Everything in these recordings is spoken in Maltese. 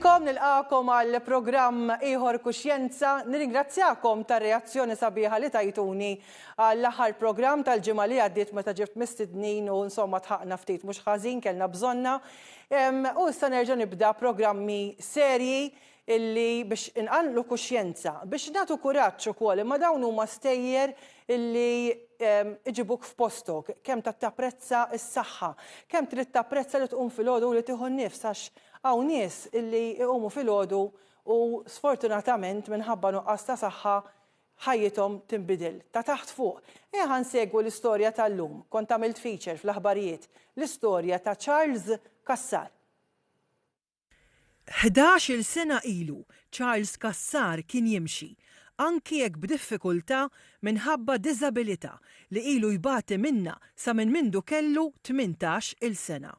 bikom nilqakom għal programm ieħor Kuxjenza. Nirringrazzjakom tar-reazzjoni sabiħa li tajtuni għall-aħħar programm tal-ġimgħa li għaddiet meta ġibt mistednin u insomma tħaqna ftit mhux ħażin kellna bżonna. U issa nerġa' nibda programmi serji illi biex inqallu kuxjenza, biex nagħtu kuraġġ ukoll, imma dawn huma stejjer illi iġibuk f'postok, kemm tapprezza s-saħħa, kemm trid tapprezza li tqum filgħodu u li tieħu nnifs għax hawn nies illi jqumu filgħodu u sfortunatament minħabba nuqqas ta' saħħa ħajjithom tinbidel ta' taħt fuq. Ejja nsegwu l-istorja tal-lum. Kont għamilt feature fl-aħbarijiet l-istorja ta' Charles Cassar. 11-il sena ilu Charles Cassar kien jimxi, anki jekk b'diffikultà minħabba diżabilità li ilu jbati minna sa minn mindu kellu 18-il sena.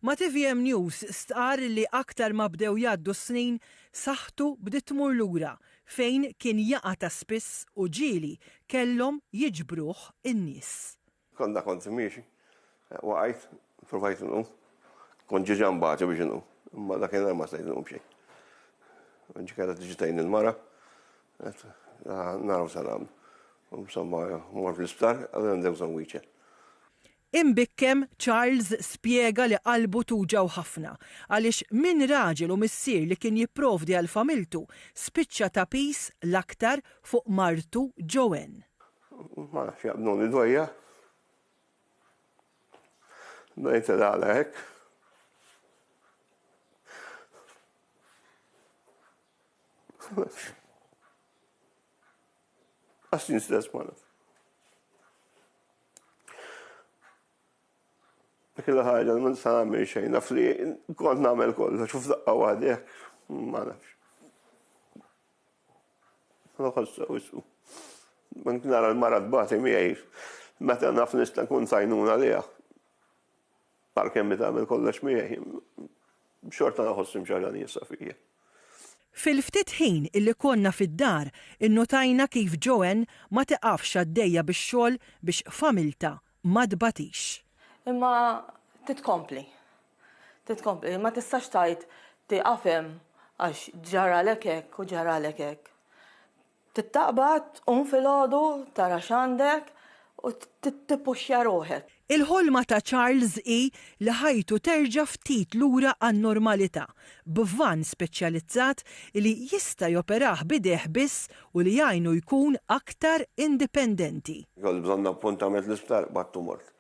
Ma TVM News stqar li aktar ma bdew jgħaddu snin saħħtu bdiet tmur lura fejn kien jaqa' ta' spiss u ġieli kellhom jiġbruh in-nies. Kont miexi, waqajt, provajt inqum, kont ġi ġambaċa biex inqum. Ma dakinhar ma stajt inqum xejn. Ġi kellha tiġi tgħin il-mara, naraw se nagħmlu. Insomma, mor fl-isptar, għadha ndew son wheelchair. Imbikkem Charles spjega li qalbu tuġaw ħafna għaliex min raġel u missier li kien jipprovdi għal familtu spiċċa ta' pis l-aktar fuq martu Joanne. Ma nafx jaqbduni dwejja. Dwejt għala hekk. Għastin stess ma naf. Killa ħaġa ma nista' nagħmel xejn, naf li kont nagħmel kollox u f'daqqa waħda ma nafx. Ma nħossha wissu. Ma nara l-mara tbagħti miegħi meta naf nista' nkun tajnuna liha. Bħal kemm tagħmel kollox miegħi, xorta naħoss imxarra niesa fija. Fil-ftit ħin illi konna fid-dar, innotajna kif Joanne ma tiqafx għaddejja bix-xogħol biex familta ma tbatix. Imma titkompli, ma tistax tajt tiqafem għax ġaralek hekk u ġaralek hekk. Tittaqbad filgħodu tara x'għandek u tippuxja ruħek. Il-ħolma ta' Charles li ħajtu terġa' ftit lura għan-normalità b'van speċjalizzat li jista' joperah bideh biss u li jgħinu jkun aktar indipendenti. Koll bżonn appuntament l-isptar battu mort.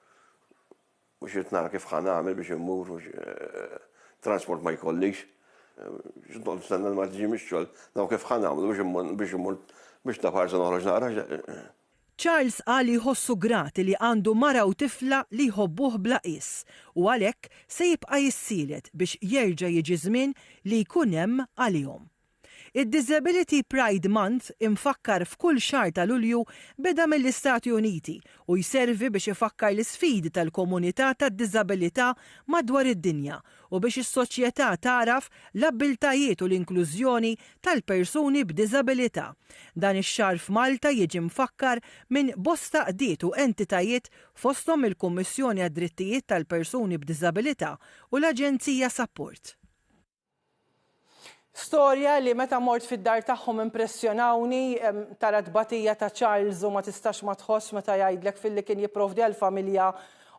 Mux jitnara kif ħanamel biex immur, transport ma jkollix. X'dol stanna ma tiġi mix-xogħol, naw kif ħanamlu biex immur biex tafarsa noħroġ nara. Charles qal jħossu grati li għandu mara u tifla li jħobbuh bla qis u għalhekk se jibqa' jissielet biex jerġa' jiġi żmien li jkun hemm għalihom. Id-Disability Pride Month imfakkar f'kull xahar ta' Lulju beda mill-Istati Uniti u jservi biex ifakkar l-isfidi tal-komunità tad-diżabilità madwar id-dinja u biex is-soċjetà taraf l-abbiltajiet u l-inklużjoni tal-persuni b'diżabilità. Dan ix-xahar f'Malta jiġi mfakkar minn bosta qdiet u entitajiet fosthom il-Kummissjoni għad-Drittijiet tal-Persuni b'Diżabilità u l-Aġenzija Support. Storja li meta mort fid-dar tagħhom impressjonawni tara tbatija ta' Charles u ma tistax ma tħoss meta jgħidlek fil-li kien jipprovdi għall-familja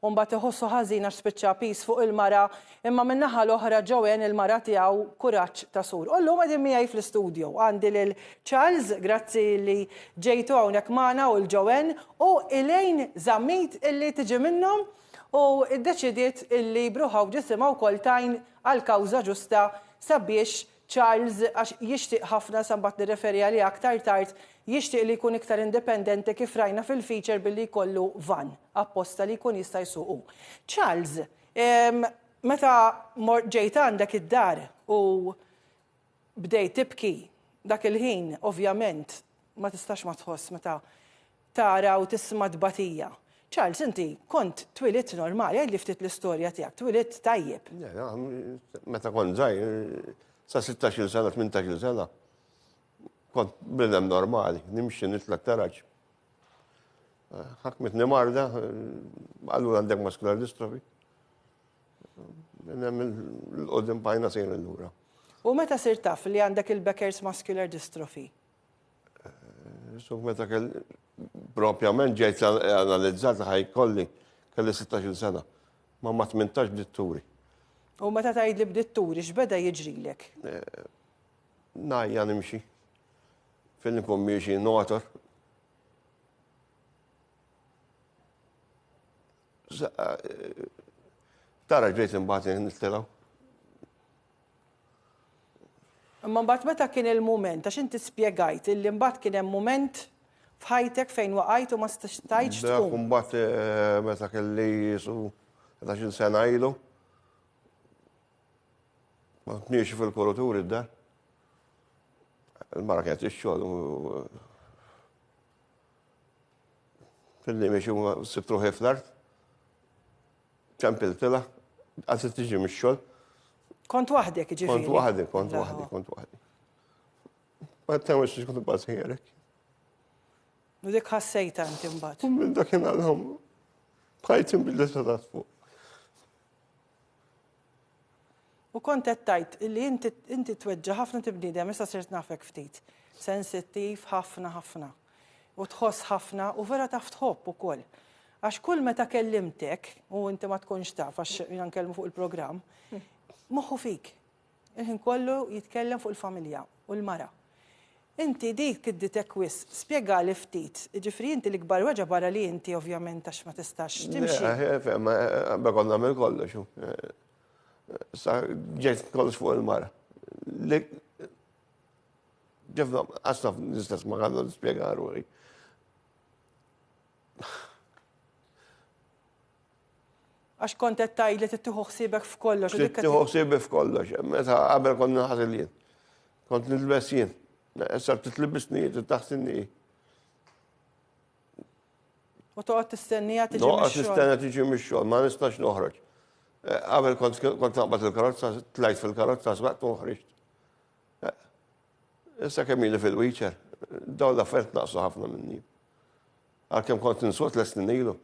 u mbagħad iħossu ħażin għax spiċċa pis fuq il-mara, imma min-naħa l-oħra Joanne il-mara tiegħu kuraġġ ta' sur. U llum qegħdin miegħi fl-istudju għandi lil Charles, grazzi li ġejtu hawnhekk magħna u l-Joanne u Elaine żammit illi tiġi minnhom u ddeċidiet illi bruħaw ġisimha wkoll tajn għall-kawża ġusta sabiex Charles, għax jixtieq ħafna sambat nirreferi għalih aktar tard, jixtieq li jkun iktar indipendenti kif rajna fil-feature billi jkollu van apposta li jkun jista' jsuqu. Charles, meta ġejt għandek id-dar u bdejt tibki dak il-ħin, ovvjament, ma tistax ma tħoss meta tara u tisma' tbatija. Charles, inti kont twilit normali, għaj li ftit l-istorja tiegħek, twilit tajjeb. Meta kont żgħir, sa 16 sena, 18 sena, kont bnedem normali, nimxi nitlak taraġ. Ħakmitni marda, għallu għandek muscular dystrophy. L-qoddim bajna sejn l-lura. U meta sir taf li għandek il-Becker's Muscular Dystrophy? So meta propjament ġejt analizzata ħajkolli kelli 16 sena. Ma 18 bdiet turi. U meta tgħid li bdiet turi x'beda jiġrilek? Najja nimxi. Fil nkun miexi notor. Tara ġejt imbagħad nittilgħu. Imma mbagħad meta kien il-mument għax inti spjegajt illi mbagħad kien hemm mument f'ħajtek fejn waqajt u ma stajtx Dak tqum. mbagħad meta kelli jisu 11 sena ilu. Ma tniexi fil-kuruturi d-dar. Il-mara kienet ix-xogħol. Fil-li miexi sibtu ruħi fl-art. ċempiltila, għasit tiġi mix-xogħol. Kont waħdek ġifieri. Kont waħdi. Ma t-temmux xiex kont bazħierek. U dik ħassejta inti mbagħad. Minn dakin għalhom bħajtim bil-lista fuq. U kont qed tgħid li inti tweġġa' ħafna tibniedem issa sirt nafek ftit. Sensittiv ħafna. U tħoss ħafna u vera taf tħobb ukoll. Għax kull meta kellimtek, u inti ma tkunx taf għax jina nkellmu fuq il-programm, moħħu fik. Il-ħin kollu jitkellem fuq il-familja u l-mara. Inti dik idditek wis, spjega li ftit. Ġifri inti l-ikbar weġa barra li inti ovvjament għax ma tistax timxi. Bekon namel kollox. Sa ġejt kollox fuq il-mara. Ġefna, għasnaf nistess ma għandu l-spiega għarri. Għax kont qed tgħid li tittiħu ħsiebek f'kollox. Tittiħu ħsiebek f'kollox. Meta qabel konna ħażel jien. Kont nilbes jien. Issa titlibisni, titaħsinni. U toqgħod tistennija tiġi mix-xogħol. Noqgħod nistenna tiġi mix-xogħol, ma nistax noħroġ. Qabel kont naqbad il-karozza, tlajt fil-karozza, sbaqt u ħriġt. Issa kemm ili fil-wheelchair, dawn l-affarijiet naqsu ħafna minni. Għalkemm kont insot l-snin ilu.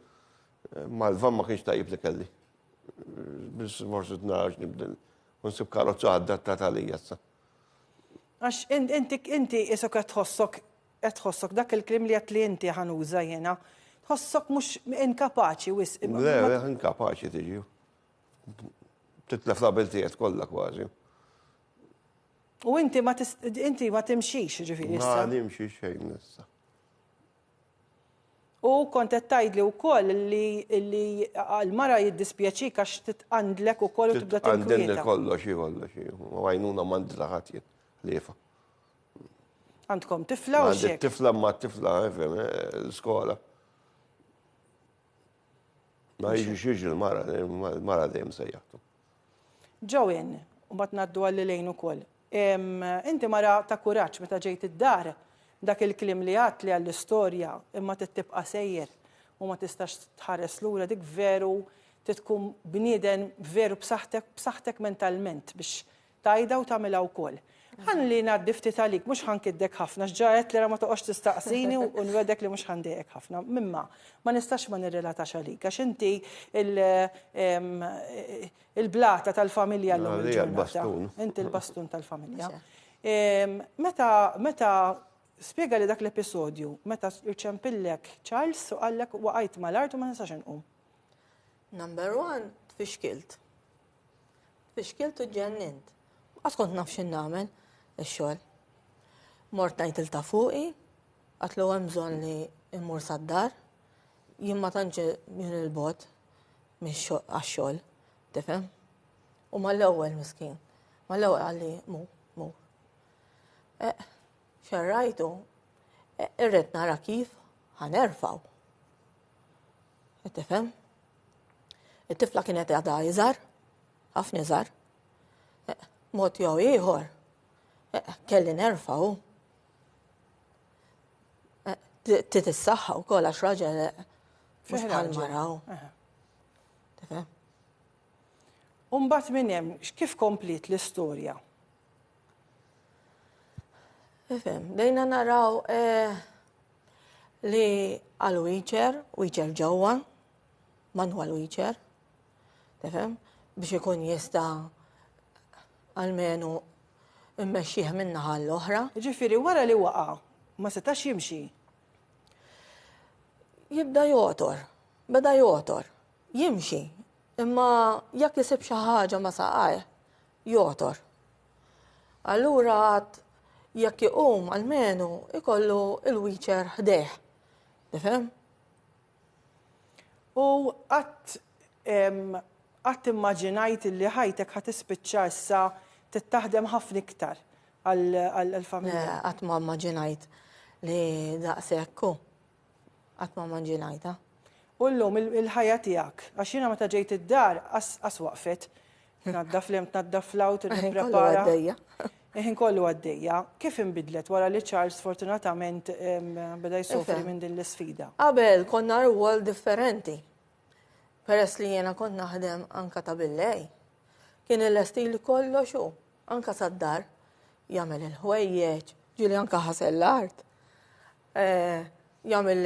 Ma l-van ma kienx tajib li kelli. Bis forsi t-naraġ nibdil. Unsib karozza għaddat għalija issa. Għax inti isok tħossok dak il-klim li għat li inti ħanuża jena, tħossok mux inkapaċi wis. Le, inkapaċi tiġi. Titlef l-abiltijiet kollha kważi. U inti ma timxix ġifieri issa. Ma nimxi xejn issa. U kont qed tgħidli wkoll li l-mara jiddispjaċik għax titqandlek ukoll u tibda Għandin tinkwieta. kollox. Ma għajnuna mandi laħatjiet. Lefa. Għandkom tifla u Għandi xek. tifla ma tifla, l-skola. Ma jiġi xieġi l-mara dejjem sejjaħtu. Ġowin, u bat naddu għalli lejn ukoll. Inti mara ta' kuraġġ meta ġejt id-dar dak il-klim li għat li għall-istorja imma tibqa' sejjer u ma tistax tħares lura dik veru titkun bnieden veru b'saħħtek mentalment biex tajda u tagħmilha wkoll. Ħalli ngħaddi ftit għalik, mhux ħankiddek ħafna x'ġaret li ma toqgħodx tistaqsini u nwedek li mhux ħandejek ħafna. Mimma ma nistax ma nirrelatax għalik għax inti il-blata tal-familja llum il-ġurnata. Inti l-bastun tal-familja. Meta spjega li dak l-episodju, meta irċempillek Charles u għallek waqajt mal-art u ma nistax inqum. Number one, tfixkilt. Tfixkilt u ġennint. Għas kont naf xin namel, il-xol. Mort najt il-ta fuqi, għatlu għemżon li immur sad-dar, jimma tanġi minn il-bot, għax-xol, tifem? U mal-ewel miskin, mal-ewel għalli mu. Xarrajtu, irret nara kif ħanerfaw. Tifem? Il-tifla kienet għada jizar, ħafna jizar. Mot jew ieħor, kelli nerfaw. Titissaħħa wkoll għax raġel mhux bħal maraw. Tifhem? U mbagħad minn hemm kif komplit l-istorja? Tifhem, dejna naraw li għal wheelchair ġewwa, manwal wheelchair, tifhem, biex ikun jista' almenu immexxih min-naħa l-oħra. Ġifieri wara li waqa' ma setax jimxi. Jibda jotor, beda jotor, jimxi, imma jekk isib xi ħaġa ma saqaj, jotor. Allura għad jekk iqum għalmenu ikollu il-wheelchair ħdeħ. Tifhem? U għat immaġinajt li ħajtek ħat ispiċċa issa tittaħdem ħafna iktar għall-familja. Għat ma immaġinajt li daqsekku. Għat ma immaġinajta. U l-lum il-ħajja tiegħek, għax jiena meta ġejt id-dar qas waqfet. Naddaf lem, naddaf lawt, nipprepara. Eħin kollu għaddejja. Kif inbidlet wara li Charles fortunatament beda jsofri minn din l-sfida? Qabel konna rwol differenti. Peress li jena kont naħdem anka ta' billej. Kien il-estil kollox hu, anka sad-dar, jagħmel il-ħwejjeġ, ġieli anka ħasel l-art. Jagħmel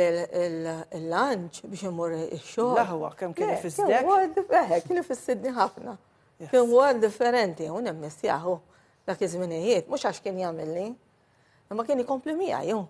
il-lunch biex imur ix-xogħol. Laħwa kemm kien ifisdek? Kien ifissidni ħafna. Kien wol differenti, u nemmissjaħu. Dak iż-żminijiet, mhux għax kien jagħmilni, imma kien ikompli miegħi hu.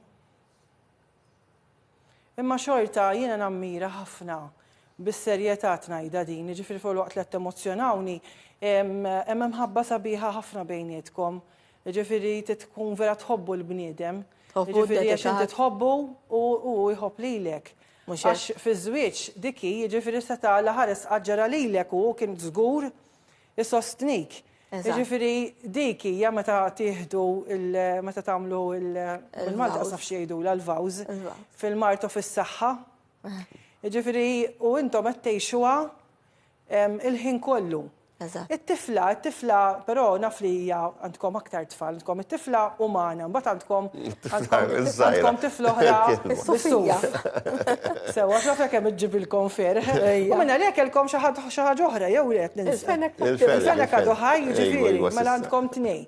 Imma xorta jiena nammira ħafna bis-serjetà tnajda din, jiġifieri fuq waqt li qed temozzjonawni, hemm ħabba sabiħa ħafna bejnietkom. Jiġifieri tkun vera tħobbu l-bniedem. Jiġifieri għax inti tħobbu u jħobb lilek. Għax fiż-żwieġ diki jiġifieri se tagħla ħares qaġġara lilek u kien żgur isostnik. Ġifiri, dik hija meta tieħdu meta tagħmlu il-Malta qas nafx jgħidu l-vows fil-mart u fis-saħħa. Ġifiri, u intom qed tgħixuha il-ħin kollu. It-tifla, però naf li hija għandkom aktar tfal, għandkom it-tifla umana, mbagħad għandkom tifla oħra bis-suf. Sewa, x'naf kemm iġġibilkom fer. U minn għalhekk kellkom xi ħaġa oħra jew qed ninsa. Il-fenek għadu ħaj, jiġifieri, mela għandkom tnejn.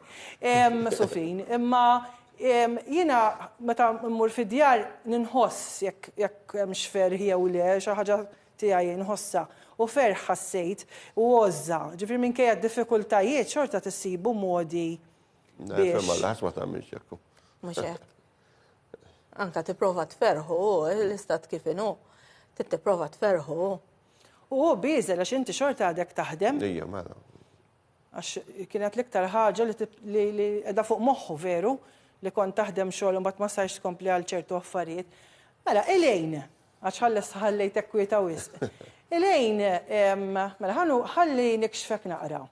Sufin, imma jiena meta mmur fid-djar ninħoss jekk hemm xfer jew le xi ħaġa tiegħi nħossha. U fer ħassejt u għozza. Ġifir minn kejja diffikultajiet xorta tissibu modi biex. Femma l-ħas ma tamilx jekku. Mux hekk. Anka tipprova tferħu, l-istat kif inhu, tipprova tferħu. U biżel għax inti xorta għadek taħdem. Ija, mela. Għax kienet l-iktar ħaġa li edha fuq moħħu veru li kont taħdem xogħol u mbagħad ma sarx tkompli għal ċertu affarijiet. Mela, Elejn, għax ħallejtek kwieta wisq. Elejn, mela ħalli nikxfek naqra.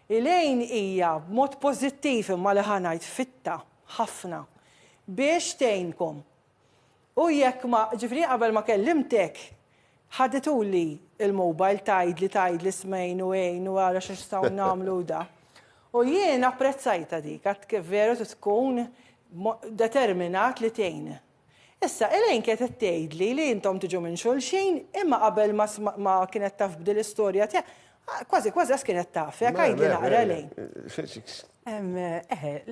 Elejn hija b'mod pożittiv imma li ħanajt fitta ħafna biex tgħinkom. U jekk ma ġifri qabel ma kellimtek ħadituli il-mobile tgħidli smejn u għejn u għara x'nistgħu nagħmlu da. U jien apprezzajta dik għad kif veru tkun determinat li tgħin. Issa, Elejn kienet tgħidli li intom tiġu minn xulxin, imma qabel ma kienet taf bdil istorja tiegħek, kważi għas kienet taf, jekk għajdi naqra Elejn.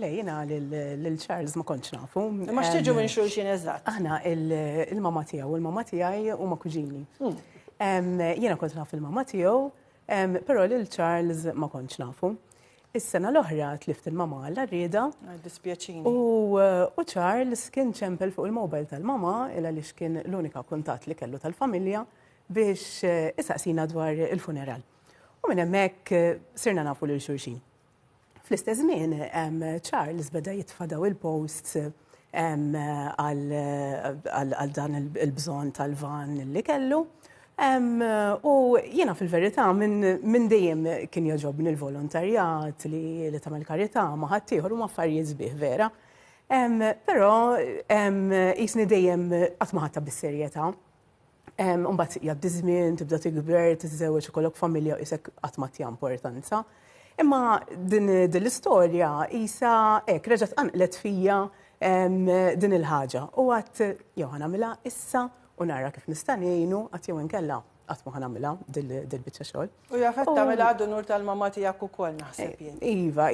Lejna lil-Charles ma kontx nafu. Ma x'tiġu minn xulxin eżatt? Aħna il-mama tiegħu u l-mama tiegħi huma kuġini. Jiena kont naf il-mama tiegħu, però lil Charles ma kontx nafu. Is-sena l-oħra tlift il-mama għall-rieda. Dispjaċini. U Charles kien ċempel fuq il-mobile tal-mama illa li kien l-unika kuntatt li kellu tal-familja biex isaqsina dwar il-funeral. U minn hemmhekk sirna nafu lil xulxin. Fl-istess żmien Charles beda jitfadaw il-posts għal dan il-bżonn tal-van li kellu. U jiena fil-verità minn dejjem kien jogħġobni l-volontarjat li tagħmel karità ma' ħaddieħor u ma' affarijiet sbieħ vera. Però qisni dejjem qatt ma ħadta bis-serjetà. Mbagħad jgħaddi żmien, tibda tikber, tiżżewweġ ikollok familja u isek qatt ma tija importanza. Imma din l-istorja qisha hekk reġgħet anqlet fija din il-ħaġa. U għadt jew ħanamilha issa u nara kif nista' ngħinu qatt jew inkella qatt ma ħanamilha dil-biċċa xogħol. U jafet tagħmilha għadu nur tal-mamma tiegħek ukoll naħseb jien. Iva,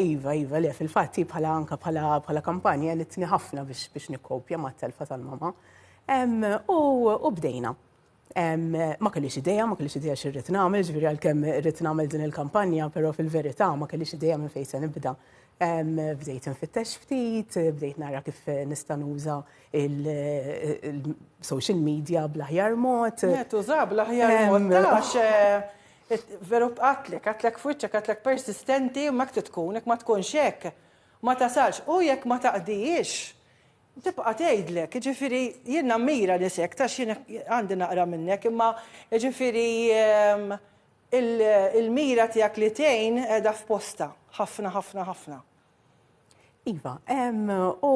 le fil-fatt bħala anke bħala kampanja li tni ħafna biex nikkopja mat-telfa tal-mama. U bdejna. Ma kellix idea x'irrid nagħmel, ġifieri għalkemm irrid nagħmel din il-kampanja, però fil-verità ma kellix idea minn fejn se nibda. Bdejt nfittex ftit, bdejt nara kif nista' nuża il-social media bl-aħjar mod. Tuża bl-aħjar mod għax veru għatlek fuċċek, għatlek persistenti, u mak tkun, ma tkunx hekk. Ma tasalx, u jekk ma taqdijiex, tibqa' tgħidlek, ġifieri jiena mira nisek, tax jiena għandi naqra minnek, imma ġifieri il-mira tiegħek li tgħin qiegħda f'posta ħafna ħafna ħafna. Iva, u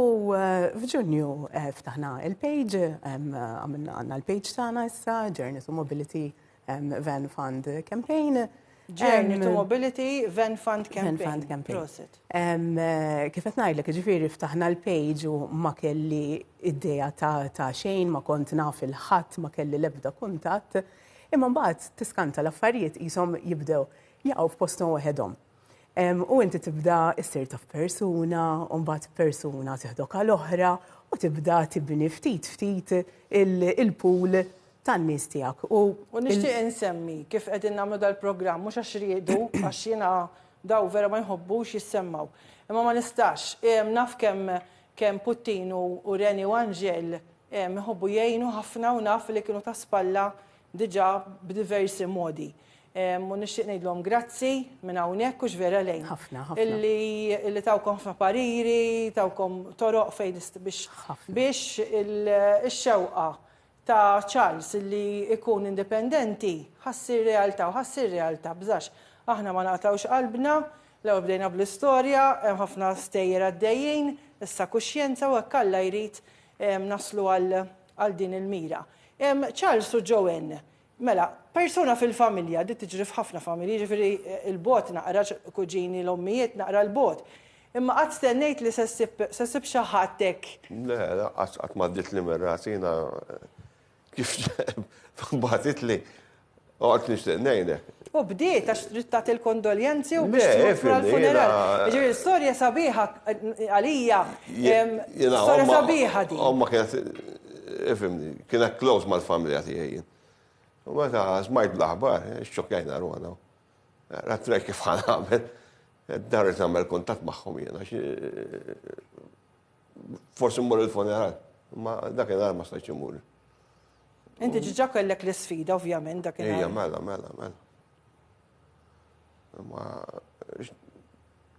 f'Ġunju ftaħna il-page, għandna l-page tagħna issa, Journey to Mobility Van Fund Campaign. Journey to Mobility Van Fund Campaign. Prosit. Kif qed ngħidlek, ġifieri ftaħna l-page u ma kelli idea ta' xejn, ma kont naf il-ħadd, ma kelli l-ebda kuntatt, imma mbagħad tiskanta l-affarijiet qishom jibdew jaqgħu f'posthom waħedhom. U inti tibda issir taf persuna, u mbagħad persuna tieħdok għal oħra u tibda tibni ftit il-pool tan-nies tiegħek. U nixtieq insemmi kif qegħdin nagħmlu dal-programm mhux għax riedu għax jiena daw vera ma jħobbux jissemmaw. Imma ma nistax, naf kemm Putin u Reni u Angel jħobbu jgħinu ħafna u naf li kienu ta' spalla diġà b'diversi modi. U nixtieq ngħidlhom grazzi minn hawnhekk u x'vera lejn. Ħafna. Illi tawkom ħafna pariri, tawkom toroq fejn biex ix-xewqa ta' Charles illi ikun indipendenti ħassir realtà u ħassir realtà bżax. Aħna ma naqtawx qalbna, l-ewwel bdejna bl-istorja, hemm ħafna stejjer għaddejjin, issa kuxjenza u hekk Alla jrid naslu għal din il-mira. Charles u Joanne, mela, persuna fil-familja, di tiġri f'ħafna familji, ġifieri il-bot naqra kuġini l-ommijiet naqra l-bot. Imma qatt stennejt li se ssib xi ħadd hekk. Le, qatt m'għaddiet li minn rasi jiena kif bagħtit li qgħod nixtieq ngħidlek. U bdiet għax trid tagħti l-kondoljenzi u biex tmur għall-funeral. Ġifieri storja sabiħa għalija. Storja sabiħa din. Omma kienet kienet close mal-familja tiegħi. U meta smajt l-aħbar, xċokjajna ruħna. Ratrej kif ħan għamel, darret għamel kontat maħħom jena. Forsi mmur il-funeral, ma dakinhar ma stajtx immur. Inti ġiġa kellek l-sfida, ovvjament, dakinhar. Ija, mela. Ma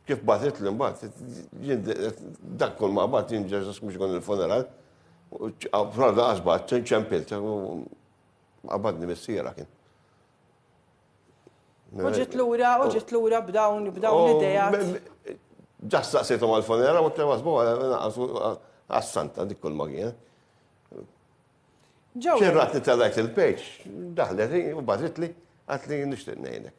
kif batit li mbagħad, dak kull ma bat jinġeżas mhux kon il-funeral, u għabra għazbat, ċempilt, għabadni mis-sira kien. Uġit lura b'dawn l-idejat. Ġas saqsejtom għal-fonera, u t-tewazbu għas-santa dik kull magħien. ċerratni tal-għajt il-pejċ, daħlet u bazit li, għatli nishtiq nejnek.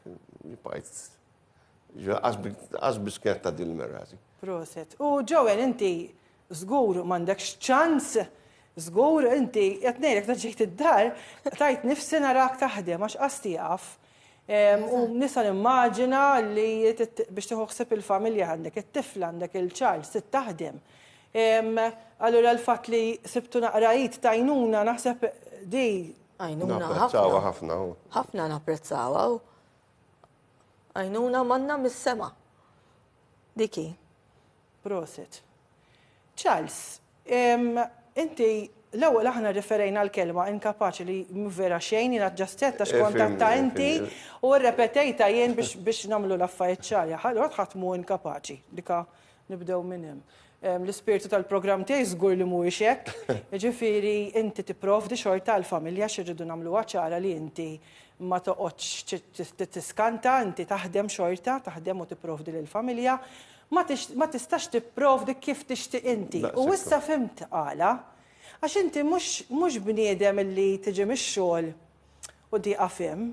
Għazbis kienet ta' dil-merrazi. Proset. U Joanne, inti żgur m'għandekx ċans, żgur inti qed ngħidlek ta' ġejt id-dar, tajt nifsi narak taħdem għax qasti jaf. U nisa nimmaġina li biex tieħu il-familja għandek, it-tifla għandek il-Charles, taħdem. Allura l-fatt li sibtu naqrajiet tajnuna naħseb di. Għajnuna ħafna. Ħafna napprezzawa. Għajnuna manna mis-sema. Diki. Prosit. Charles, inti l-ewwel aħna referejna l-kelma inkapaċi li vera xejn jiena ġastetta x'kontatta inti u rrepetejta jien biex nagħmlu l-affarijiet ċarja. Ħadd ħatmu inkapaċi, dika nibdew minn hemm. L-ispirtu tal-programm tiegħi żgur li mhuwiex hekk. Jiġifieri inti tipprovdi xorta għall-familja x'irridu nagħmluha ċara li inti ma toqgħodx tiskanta, inti taħdem xorta, taħdem u tipprovdi lill-familja. Ma tistax tipprovdi kif tixtieq inti. U issa fimt qala, għax inti mhux bniedem illi tiġi mix-xogħol u dieqa fim,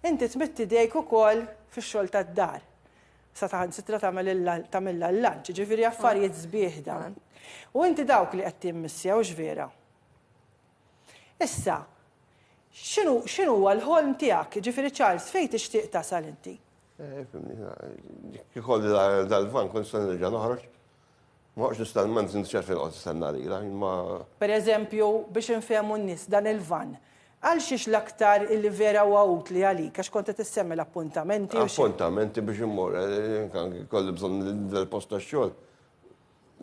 inti tmitti dejk ukoll fix-xogħol tad-dar. Sa taħansitra tagħmilha l-lanċ, ġifieri affarijiet sbieħ dan. U inti dawk li qed timmissja u x'vera. Issa, x'inhu huwa l-ħolm tiegħek, ġifieri Charles, fejn tixtieq tasal inti? Kikolli dal-van kon stan nerġa' noħroġ. Ma għax nistan ċerf il-qod stanna lila. Per eżempju, biex infehmu n-nies dan il-van, Għal xiex l-aktar illi vera għawut li għalik, għax konta tissemmi l-appuntamenti u xie? Appuntamenti biex immur, kolli bżon l-post ta' xogħol.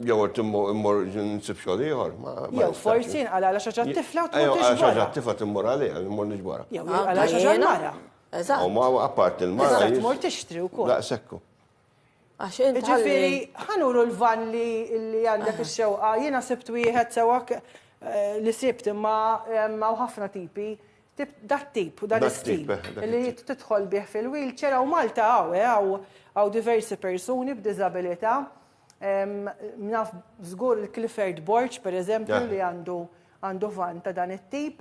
Jew immur nsib xogħol ieħor. Jew forsi għala xaġa t-tifla u t-mur Għala xaġa t-tifla t-immur għalija, immur nġbara. Jew għala xaġa l-mara. Eżatt. U ma apart il-mara. Eżatt, mur tixtri u kol. La, sekku. Għax inti Ġifiri, ħanuru l-van li għandek il-xewqa, jena sibt wieħed sewak li sibt imma ħafna tipi, dat tip u dan istil li tidħol bih fil-wheelchair u Malta għaw diversi persuni b'disabilità. Naf żgur il-Clifford Borch, per eżempju, li għandu van ta' dan it-tip.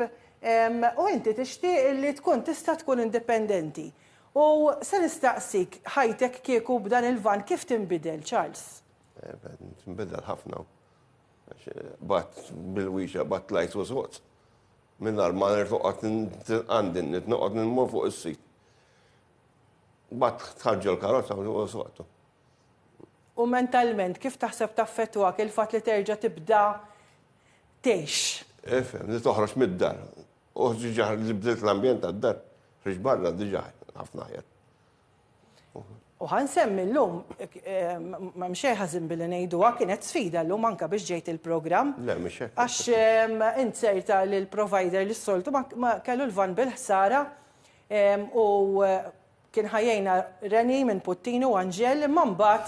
U inti tixtieq li tkun tista' tkun indipendenti. U se nistaqsik ħajtek kieku b'dan il-van kif tinbidel, Charles? Tinbidel ħafna. Bat bil-wieċa, bat lajt u żgħod. Minnar ma nirtuqat għandin, nitnuqat nmur fuq is-sit. Bat tħarġu l-karozza u żgħod. U mentalment, kif taħseb taffettwak il-fat li terġa' tibda tgħix? Efhem, li toħroġ mid-dar. U ġiġa li bdilt l-ambjent għad-dar. Rix barra diġà ħafna ħajja. U ħansemmi l-lum, ma mxej ħazin billi ngħiduha kienet sfida l-lum anka biex ġejt il-programm. Le, mhix hekk. Għax inserta l-provider li s-soltu ma kellu l-van bil-ħsara u kien ħajjejna Reni minn Puttinu u Anġel imma mbagħad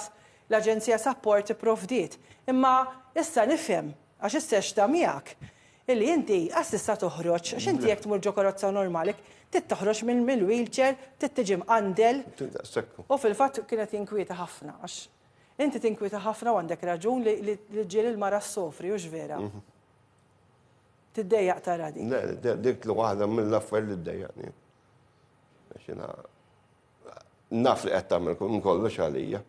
l-Aġenzija Support ipprovdiet. Imma issa nifhem għax issa miegħek illi inti assista toħroġ, għax inti jekk tmur ġo karozza normali, toħroġ mill-wheelchair, tiġi mqandel. U fil-fatt kienet jinkwieta ħafna, għax inti tinkwieta ħafna u għandek raġun li ġiel il-mara s-sofri, u ġvera. Tiddejjaq tara dik. Le, dik li waħda mill-affarijiet li ddejjaqni. Naf li qed tagħmel kollox għalija.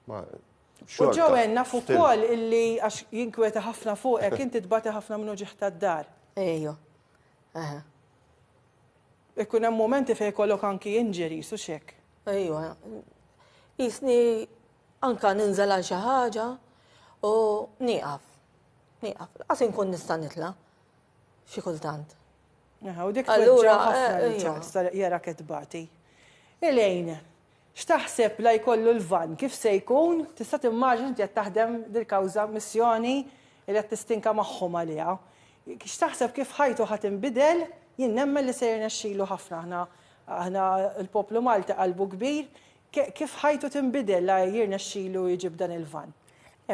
U ġewen naf ukoll illi għax jinkwieta ħafna fuqek, inti tbati ħafna minnu ġieħ tad-dar. Ejju. Ikkun hemm momenti fejn jkollok anki injuries u xek. Ejju. Jisni anka ninżel għal xi ħaġa u nieqaf. Qas inkun nista' nitla' xi kultant. U dik tweġġa ħafna jara ketbati. Elejn, x'taħseb la jkollu l-van kif se jkun, tista' timmaġin qed taħdem dil-kawża missjoni li qed tistinka magħhom għaliha. X'taħseb kif ħajtu ħadd inbidel, jien nemmen li se jirnexxielu ħafna aħna l-poplu Malta qalbu kbir, kif ħajtu tinbidel la jirnexxielu jiġib dan il-van?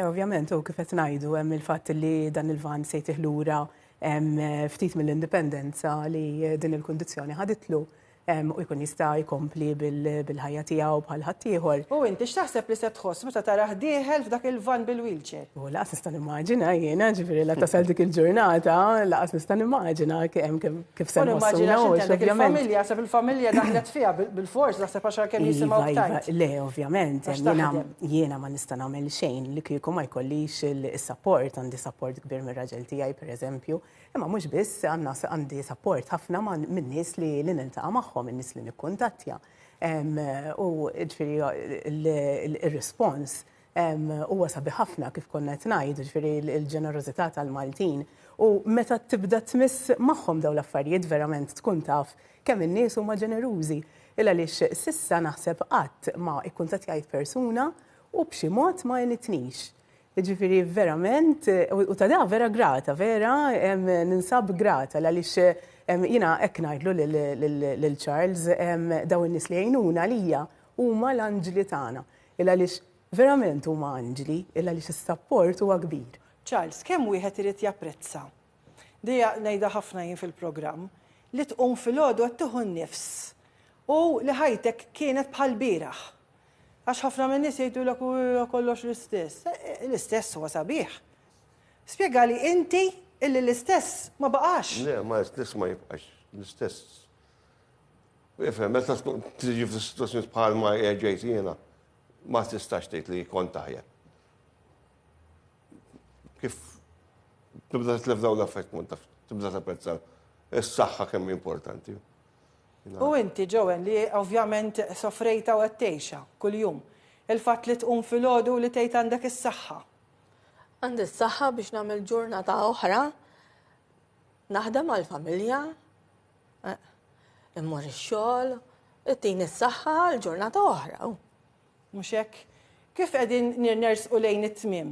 Ovvjament, u kif qed ngħidu hemm il-fatt li dan il-van se jtih lura ftit mill-indipendenza li din il-kundizzjoni ħaditlu. U jkun jista' jkompli bil-ħajja tiegħu bħal ħaddieħor. U inti x'taħseb li se tħoss meta tara ħdieħel f'dak il-van bil-wheelchair? U laqas nista' nimmaġina jiena, ġifieri la tasal dik il-ġurnata, laqas nista' nimmaġina kif se nħossuna il-familja, sab il-familja daħlet fiha bil-fors, naħseb għax kemm jisimgħu tajt. Le, ovvjament, jiena ma nista' nagħmel xejn li kieku ma jkollix is-support, għandi support kbir mir-raġel tiegħi pereżempju, imma mhux biss għandi support ħafna minn nies li niltaqa' magħhom, in-nies li nikkuntattja. U ġifieri il-respons huwa sabiħ ħafna kif konna qed ngħidu, ġifieri l-ġenerożità tal-Maltin. U meta tibda tmiss magħhom dawn l-affarijiet verament tkun taf kemm in-nies huma ġenerużi. Illa għaliex sissa naħseb qatt ma ikkuntattjajt persuna u b'xi mod ma jenitnix. Ġifieri verament, u ta' da vera grata, vera ninsab grata għaliex jiena hekk ngħidlu lil Charles dawn in-nies li jgħinuna lija huma l-anġli tagħna. Illa għaliex verament huma anġli, illa għaliex is-sapport huwa kbir. Charles, kemm wieħed irid japprezza? Dejja ngħidha ħafna jien fil-programm li tqum filgħodu qed tieħu nnifs u li ħajtek kienet bħal bieraħ. Għax ħafna minn nies jgħidulek kollox l-istess. L-istess huwa sabiħ. Spjega li inti illi l-istess ma baqax. Le, ma l-istess ma jibqax. L-istess. Ifhem, meta tiġi f'sitwazzjoni bħal ma ġejt jiena, ma tistax tgħid li kont taħjel. Kif tibda tlef dawn l-affarijiet tibda tapprezza is-saħħa kemm importanti. U inti ġewen li ovvjament sofrejta u għattejxa kuljum. Il-fatt li tqum filgħodu li tgħid għandek is-saħħa. Għandi s-saħħa biex nagħmel ġurnata oħra, naħdem għall-familja, Immur ix-xogħol, it-tin is-saħħa l-ġurnata oħra. Mhux hekk? Kif qegħdin nersqu lejn it-tmiem?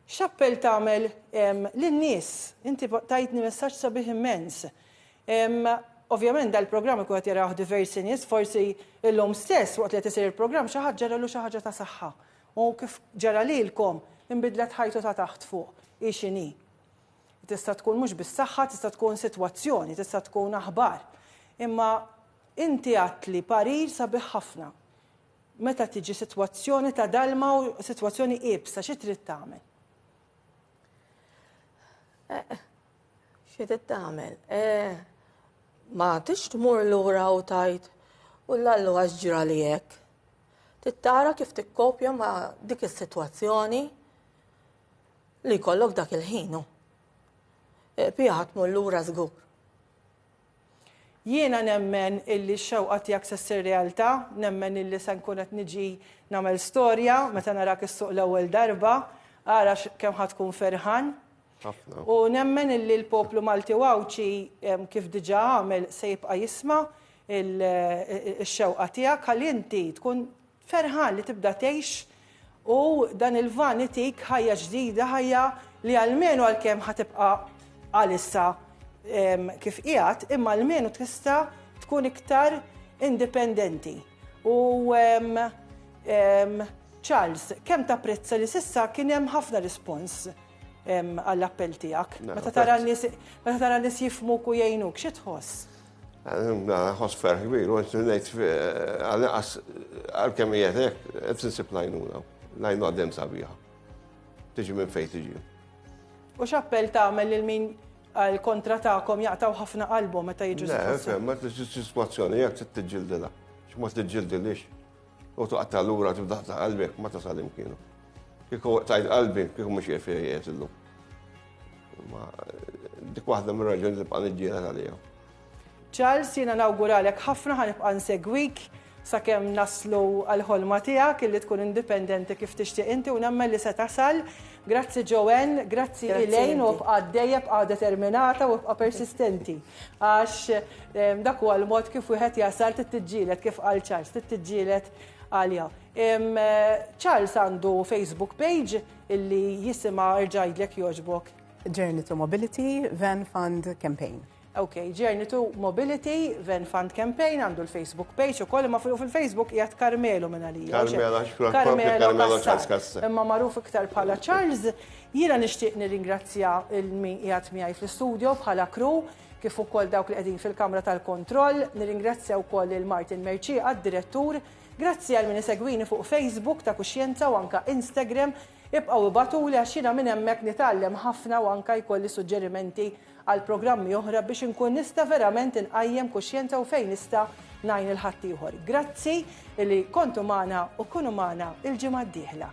X'appell tagħmel lin-nies? Inti tajtni messaġġ sabiħ immens. Ovvjament dal-programm ikun qed jarawh diversi nies, forsi illum stess waqt li qed isir il-programm xi ħadd ġaralu xi ħaġa ta' saħħa. U kif ġara lilkom inbidlet ħajtu ta' taħt fuq, x'inhi. Tista' tkun mhux bis-saħħa, tista' tkun sitwazzjoni, tista' tkun aħbar. Imma inti għatli parir sabiħ ħafna. Meta tiġi sitwazzjoni ta' dalma u sitwazzjoni qiebsa, xi trid tagħmel? Xi trid tagħmel? Ma tix tmur lura u tajt u l-allu għax ġra li hekk. Tittara kif tikkopja ma' dik is-sitwazzjoni li jkollok dak il-ħinu. Piħat tmur lura żgur. Jiena nemmen illi x-xewqa tiegħek se ssir realtà, nemmen illi se nkun qed niġi nagħmel storja meta narak is-suq l-ewwel darba, ara kemm ħadd tkun ferħan. U nemmen illi l-poplu Malti Wawċi kif diġà għamel se jibqa' jisma' x-xewqa tiegħek ħalli inti tkun ferħan li tibda tgħix u dan il-van itik ħajja ġdida, ħajja li għalmenu għalkemm ħatibqa' għalissa kif qiegħed, imma almenu tista' tkun iktar indipendenti. U Charles, kemm tapprezza li s'issa kien hemm ħafna rispons għall-appell tiegħek. Meta tara n-nies jifhmuk u jgħinuk, xi tħoss? Ħoss ferħ kbir, u ngħid għalkemm qiegħed hekk qed tinsib lajnuna, lajnu għaddem sabiħa. Tiġi minn fejn tiġi. U x'appell tagħmel lil min għal-kontra tagħkom jaqtaw ħafna qalbhom meta jiġu sitwazzjoni? Ma sitwazzjoni jekk trid tiġġildilha. X'ma tiġġildilix. U tuqgħod lura tibda qalbek ma tasal imkienu. Kieku tajt qalbi, kieku mhux jef qiegħed illum. Ma dik waħda mir-raġuni li tibqa' niġġieled għaliha. Charles, jiena nawguralek ħafna ħanibqa' nsegwik sakemm naslu għall-ħolma tiegħek illi tkun indipendenti kif tixtieq inti u nemmen li se tasal. Grazzi Joanne, grazzi Elaine u bqa' għaddejja, bqa' determinata u bqa' persistenti. Għax dak huwa l-mod kif wieħed jasal tittiġġieled kif qal Charles, tittiġġieled għalja. Charles għandu Facebook page illi jisimha irġa' jgħidlek jogħġbok. Journey to Mobility Van Fund Campaign. Ok, Journey to Mobility Van Fund Campaign għandu l-Facebook page u koll ma fil-Facebook jgħat Carmelo minn għalija. Carmelo Charles. Imma maruf iktar bħala Charles, jiena nixtieq nirringrazzja il-min jgħat miegħi fl-studio bħala crew kif ukoll dawk li qegħdin fil-Kamra tal-Kontroll, nirringrazzja wkoll il-Martin Merċi għad-direttur, grazzi għal min isegwini fuq Facebook ta' Kuxjenza u anka Instagram, ibqgħu ibatuli għax jiena minn hemmhekk nitgħallem ħafna u anka jkolli suġġerimenti għal programmi oħra biex inkun nista' verament inqajjem kuxjenza u fejn nista' ngħin il-ħadd ieħor. Grazzi li kontu magħna u kunu magħna il-ġimgħa d-dieħla.